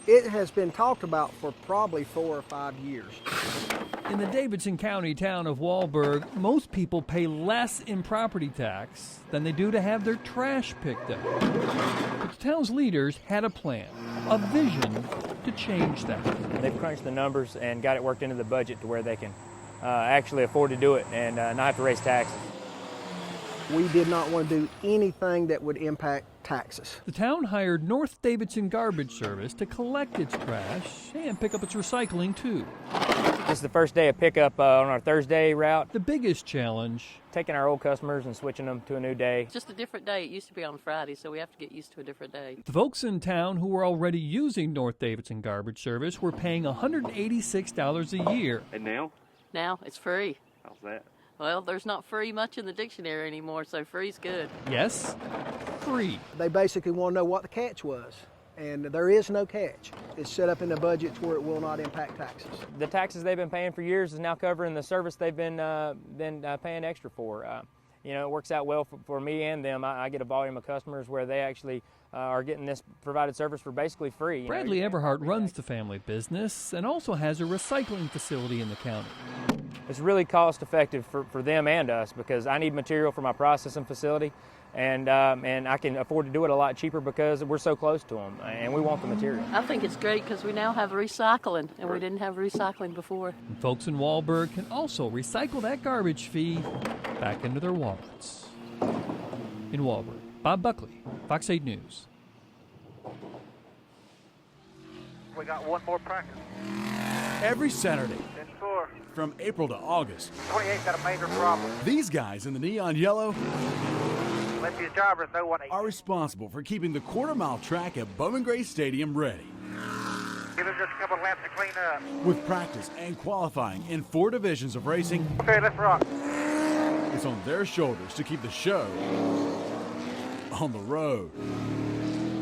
It has been talked about for probably 4 or 5 years. In the Davidson County town of Walburg, most people pay less in property tax than they do to have their trash picked up. But the town's leaders had a plan, a vision to change that. They've crunched the numbers and got it worked into the budget to where they can actually afford to do it and not have to raise taxes. We did not want to do anything that would impact taxes. The town hired North Davidson Garbage Service to collect its trash and pick up its recycling too. This is the first day of pickup on our Thursday route. The biggest challenge, taking our old customers and switching them to a new day. Just a different day. It used to be on Friday, so we have to get used to a different day. The folks in town who were already using North Davidson Garbage Service were paying $186 a year. And now? Now it's free. How's that? Well, there's not free much in the dictionary anymore, so free's good. Yes, free. They basically want to know what the catch was, and there is no catch. It's set up in the budget to where it will not impact taxes. The taxes they've been paying for years is now covering the service they've been paying extra for. You know, it works out well for me and them. I get a volume of customers where they actually are getting this provided service for basically free. Bradley Everhart runs the family business and also has a recycling facility in the county. It's really cost effective for them and us because I need material for my processing facility, and I can afford to do it a lot cheaper because we're so close to them and we want the material. I think it's great because we now have recycling, and we didn't have recycling before. And folks in Walburg can also recycle that garbage fee back into their wallets. In Walburg, Bob Buckley, Fox 8 News. We got one more practice. Every Saturday, 10-4. From April to August, 28 got a major problem. these guys in the neon yellow Let these drivers know what are responsible for keeping the quarter-mile track at Bowman Gray Stadium ready. Give them just a couple of laps to clean up. With practice and qualifying in 4 divisions of racing, Okay, let's rock. it's on their shoulders to keep the show on the road.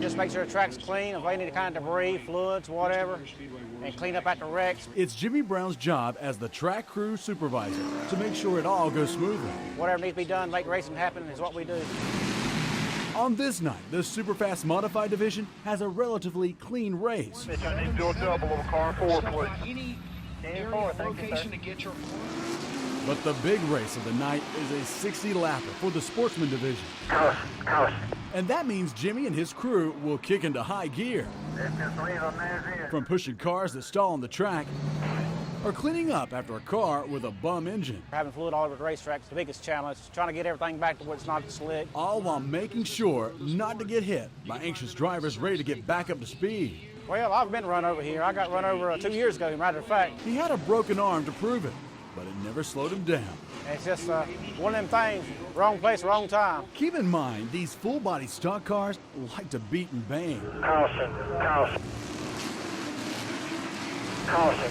Just make sure the track's clean, avoid any kind of debris, fluids, whatever, and clean up after wrecks. It's Jimmy Brown's job as the track crew supervisor to make sure it all goes smoothly. Whatever needs to be done to make racing happen is what we do. On this night, the Superfast Modified Division has a relatively clean race. I need to do a double of car 4, please. Any area location to get your But the big race of the night is a 60-lapper for the Sportsman Division. Caution. And that means Jimmy and his crew will kick into high gear. From pushing cars that stall on the track, or cleaning up after a car with a bum engine. Having fluid all over the racetrack is the biggest challenge, trying to get everything back to where it's not slick. All while making sure not to get hit by anxious drivers ready to get back up to speed. Well, I've been run over here. I got run over 2 years ago, as a matter of fact. He had a broken arm to prove it, but it never slowed him down. It's just one of them things, wrong place, wrong time. Keep in mind, these full-body stock cars like to beat and bang. Caution.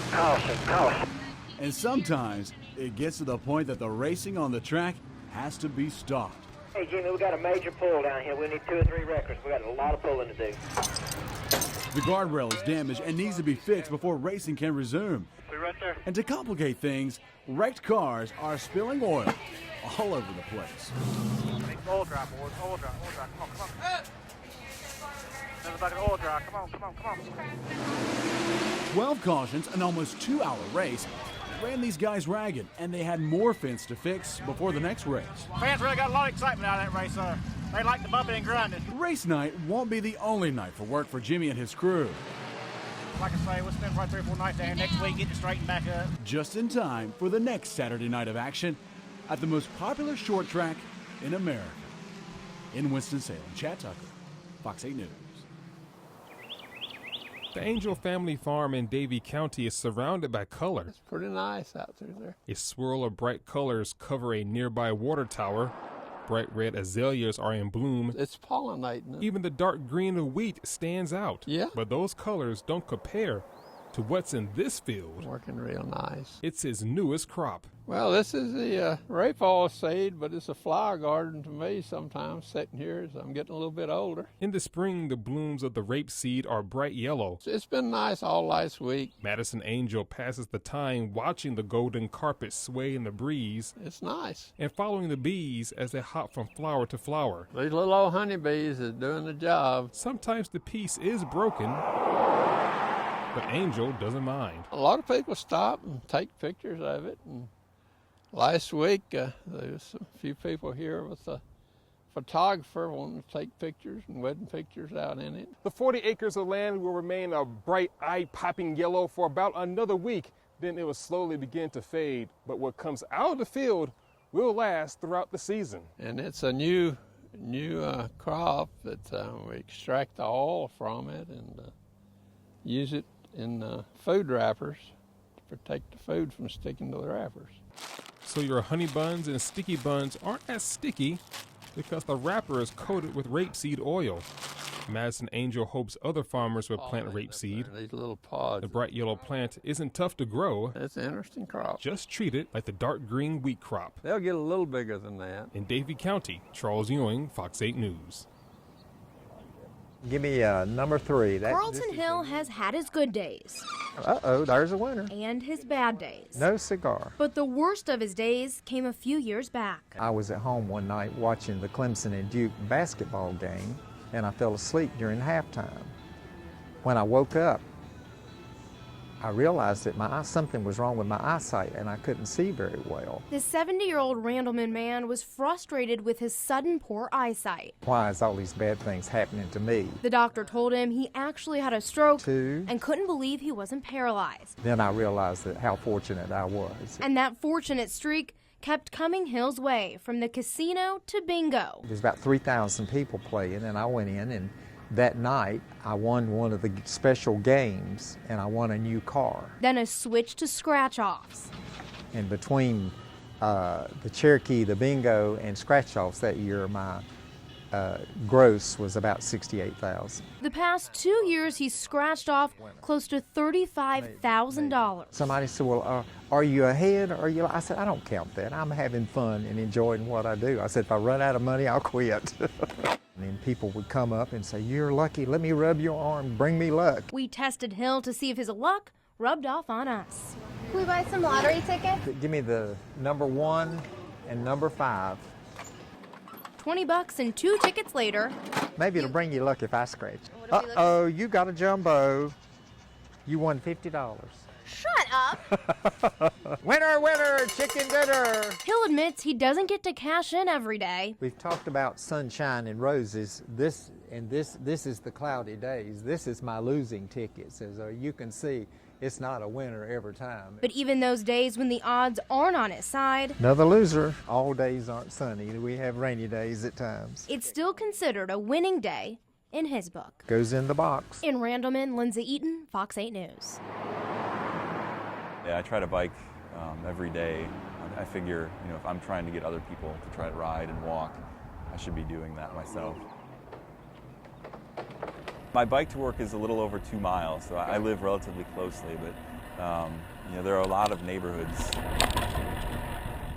And sometimes it gets to the point that the racing on the track has to be stopped. Hey, Jimmy, we got a major pull down here. We need 2 or 3 records. We got a lot of pulling to do. The guardrail is damaged and needs to be fixed before racing can resume. We right there. And to complicate things, wrecked cars are spilling oil all over the place. Oil dry, boys. Oil dry. Come on. There's like an oil dry. Come on. 12 cautions, an almost 2-hour race, ran these guys ragged, and they had more fence to fix before the next race. Fans really got a lot of excitement out of that race. They like the bumping and grinding. Race night won't be the only night for work for Jimmy and his crew. Like I say, we'll spend probably 3 or 4 nights down here next week, getting it straightened back up. Just in time for the next Saturday night of action at the most popular short track in America. In Winston-Salem, Chad Tucker, Fox 8 News. The Angel Family Farm in Davie County is surrounded by color. It's pretty nice out through there. A swirl of bright colors cover a nearby water tower. Bright red azaleas are in bloom. It's pollinating. Even the dark green of wheat stands out. Yeah. But those colors don't compare to what's in this field. Working real nice. It's his newest crop. Well, this is the rapeseed seed, but it's a flower garden to me sometimes, sitting here as I'm getting a little bit older. In the spring, the blooms of the rapeseed are bright yellow. It's been nice all last week. Madison Angel passes the time watching the golden carpet sway in the breeze. It's nice. And following the bees as they hop from flower to flower. These little old honeybees are doing the job. Sometimes the peace is broken. But Angel doesn't mind. A lot of people stop and take pictures of it. And last week, there was a few people here with a photographer wanting to take pictures and wedding pictures out in it. The 40 acres of land will remain a bright, eye-popping yellow for about another week. Then it will slowly begin to fade. But what comes out of the field will last throughout the season. And it's a new crop that we extract the oil from it and use it in food wrappers to protect the food from sticking to the wrappers. So your honey buns and sticky buns aren't as sticky because the wrapper is coated with rapeseed oil. Madison Angel hopes other farmers will plant rapeseed. These little pods. The bright yellow plant isn't tough to grow. It's an interesting crop. Just treat it like the dark green wheat crop. They'll get a little bigger than that. In Davie County, Charles Ewing, Fox 8 News. Give me number 3. Carlton Hill has had his good days. Uh-oh, there's a winner. And his bad days. No cigar. But the worst of his days came a few years back. I was at home one night watching the Clemson and Duke basketball game, and I fell asleep during halftime. When I woke up, I realized that something was wrong with my eyesight, and I couldn't see very well. The 70-year-old Randleman man was frustrated with his sudden poor eyesight. Why is all these bad things happening to me? The doctor told him he actually had a stroke and couldn't believe he wasn't paralyzed. Then I realized how fortunate I was. And that fortunate streak kept coming Hill's way, from the casino to bingo. There's about 3,000 people playing, and I went in, and that night I won one of the special games, and I won a new car. Then a switch to scratch-offs. And between the Cherokee, the bingo, and scratch-offs that year, my gross was about $68,000. The past 2 years, he's scratched off close to $35,000. Somebody said, well, are you ahead? Or are you? I said, I don't count that. I'm having fun and enjoying what I do. I said, if I run out of money, I'll quit. And then people would come up and say, you're lucky. Let me rub your arm. Bring me luck. We tested Hill to see if his luck rubbed off on us. Can we buy some lottery tickets? Give me the number 1 and number 5. $20 and 2 tickets later. Maybe it'll bring you luck if I scratch. Uh-oh, you got a jumbo. You won $50. Shut up! Winner, winner, chicken dinner! Hill admits he doesn't get to cash in every day. We've talked about sunshine and roses. This is the cloudy days. This is my losing tickets. As you can see, it's not a winner every time. But even those days when the odds aren't on his side, another loser. All days aren't sunny. We have rainy days at times. It's still considered a winning day in his book. Goes in the box. In Randleman, Lindsay Eaton, Fox 8 News. Yeah, I try to bike every day. I figure, if I'm trying to get other people to try to ride and walk, I should be doing that myself. My bike to work is a little over 2 miles, so I live relatively closely, but there are a lot of neighborhoods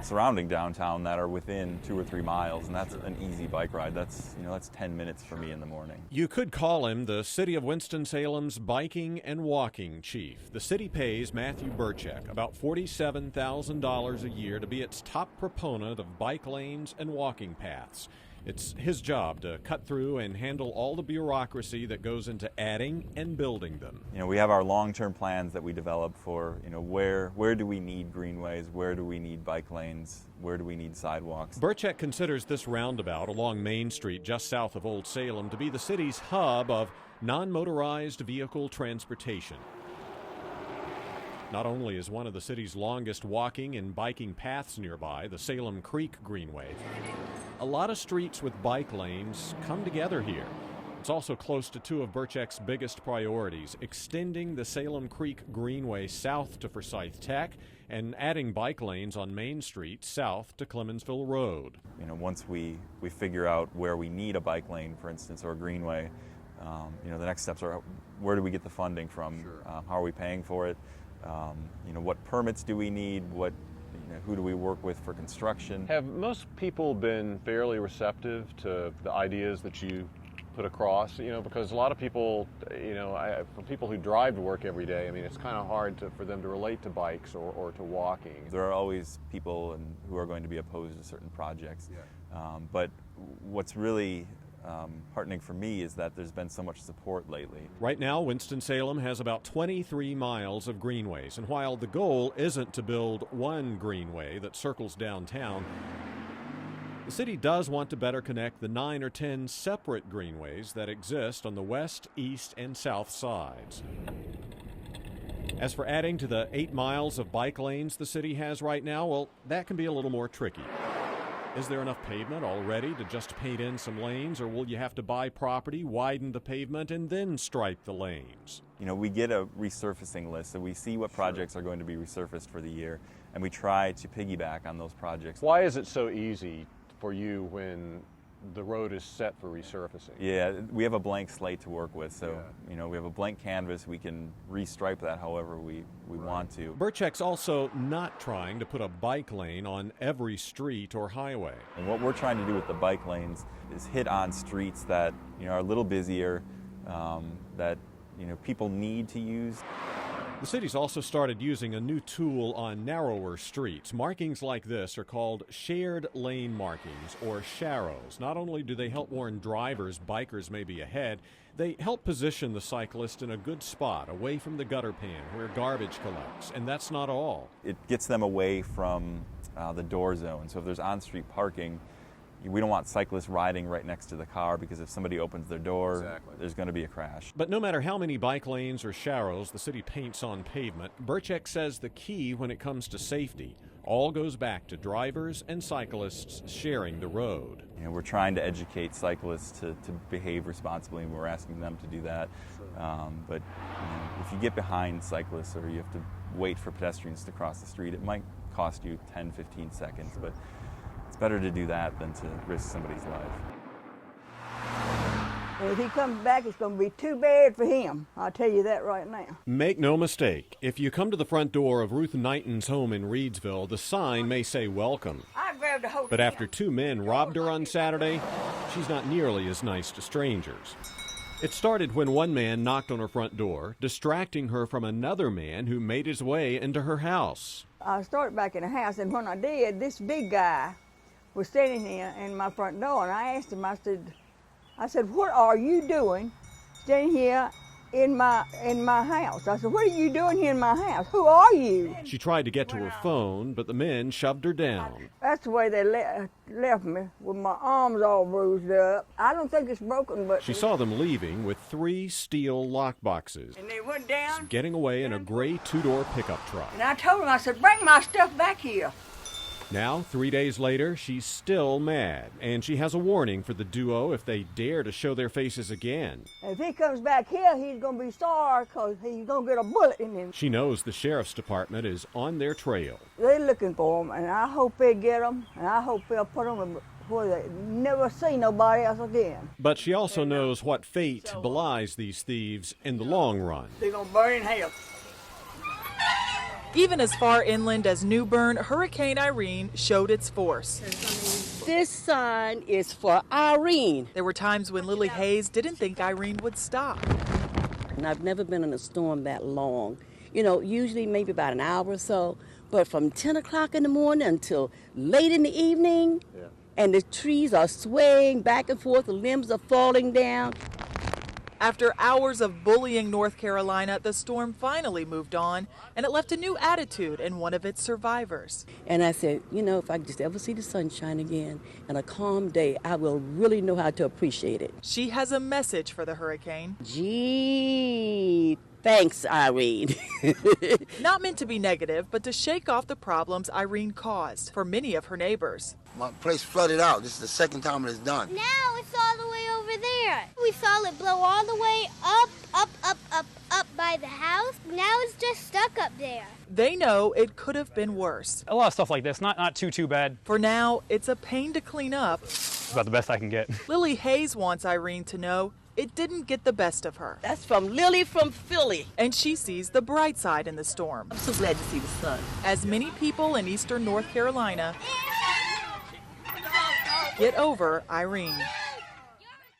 surrounding downtown that are within 2 or 3 miles, and that's an easy bike ride. That's 10 minutes for me in the morning. You could call him the City of Winston-Salem's biking and walking chief. The city pays Matthew Burchek about $47,000 a year to be its top proponent of bike lanes and walking paths. It's his job to cut through and handle all the bureaucracy that goes into adding and building them. We have our long-term plans that we develop for, where do we need greenways, where do we need bike lanes, where do we need sidewalks. Burchek considers this roundabout along Main Street just south of Old Salem to be the city's hub of non-motorized vehicle transportation. Not only is one of the city's longest walking and biking paths nearby, the Salem Creek Greenway, a lot of streets with bike lanes come together here. It's also close to 2 of Burchek's biggest priorities, extending the Salem Creek Greenway south to Forsyth Tech and adding bike lanes on Main Street south to Clemensville Road. Once we figure out where we need a bike lane, for instance, or a greenway, the next steps are where do we get the funding from? How are we paying for it? What permits do we need? Who do we work with for construction? Have most people been fairly receptive to the ideas that you put across? Because a lot of people, for people who drive to work every day, it's kind of hard for them to relate to bikes or to walking. There are always people who are going to be opposed to certain projects. But what's really heartening for me is that there's been so much support lately. Right now, Winston-Salem has about 23 miles of greenways, and while the goal isn't to build one greenway that circles downtown, the city does want to better connect the 9 or 10 separate greenways that exist on the west, east, and south sides. As for adding to the 8 miles of bike lanes the city has right now, well, that can be a little more tricky. Is there enough pavement already to just paint in some lanes, or will you have to buy property, widen the pavement, and then stripe the lanes? You know, we get a resurfacing list, so we see what projects are going to be resurfaced for the year, and we try to piggyback on those projects. Why is it so easy for you when the road is set for resurfacing? Yeah, we have a blank slate to work with, so you know, we have a blank canvas. We can restripe that however we want to. Birchek's also not trying to put a bike lane on every street or highway. And what we're trying to do with the bike lanes is hit on streets that, you know, are a little busier, that, you know, people need to use. The city's also started using a new tool on narrower streets. Markings like this are called shared lane markings, or sharrows. Not only do they help warn drivers bikers may be ahead, they help position the cyclist in a good spot away from the gutter pan where garbage collects. And that's not all. It gets them away from the door zone. So if there's on-street parking, we don't want cyclists riding right next to the car, because if somebody opens their door, there's going to be a crash. But no matter how many bike lanes or sharrows the city paints on pavement, Birchek says the key when it comes to safety all goes back to drivers and cyclists sharing the road. You know, we're trying to educate cyclists to behave responsibly, and we're asking them to do that. But you know, if you get behind cyclists or you have to wait for pedestrians to cross the street, it might cost you 10, 15 seconds. But it's better to do that than to risk somebody's life. If he comes back, it's going to be too bad for him. I'll tell you that right now. Make no mistake, if you come to the front door of Ruth Knighton's home in Reedsville, the sign may say welcome. I grabbed a hold But after 2 men robbed her on Saturday, she's not nearly as nice to strangers. It started when one man knocked on her front door, distracting her from another man who made his way into her house. I started back in the house, and when I did, this big guy was standing here in my front door, and I asked him, I said, what are you doing standing here in my house? I said, what are you doing here in my house? Who are you? She tried to get to her phone, but the men shoved her down. That's the way they left me, with my arms all bruised up. I don't think it's broken, but... She saw them leaving with 3 steel lockboxes, And they went down. getting away in a gray 2-door pickup truck. And I told him, I said, bring my stuff back here. Now, 3 days later, she's still mad, and she has a warning for the duo if they dare to show their faces again. If he comes back here, he's going to be sorry, because he's going to get a bullet in him. She knows the sheriff's department is on their trail. They're looking for him, and I hope they get him, and I hope they'll put him where they never see nobody else again. But she also knows what fate belies these thieves in the long run. They're going to burn in hell. Even as far inland as New Bern, Hurricane Irene showed its force. This sign is for Irene. There were times when Lily Hayes didn't think Irene would stop. And I've never been in a storm that long. You know, usually maybe about an hour or so, but from 10 o'clock in the morning until late in the evening, and the trees are swaying back and forth, the limbs are falling down. After hours of bullying North Carolina, the storm finally moved on, and it left a new attitude in one of its survivors. And I said, you know, if I just ever see the sunshine again and a calm day, I will really know how to appreciate it. She has a message for the hurricane. Gee, thanks, Irene. Not meant to be negative, but to shake off the problems Irene caused for many of her neighbors. My place flooded out. This is the second time it's done. Now it's all the way over there. We saw it blow all the way up by the house. Now it's just stuck up there. They know it could have been worse. A lot of stuff like this, not too bad. For now, it's a pain to clean up. It's about the best I can get. Lily Hayes wants Irene to know it didn't get the best of her. That's from Lily from Philly. And she sees the bright side in the storm. I'm so glad to see the sun. As many people in eastern North Carolina get over Irene.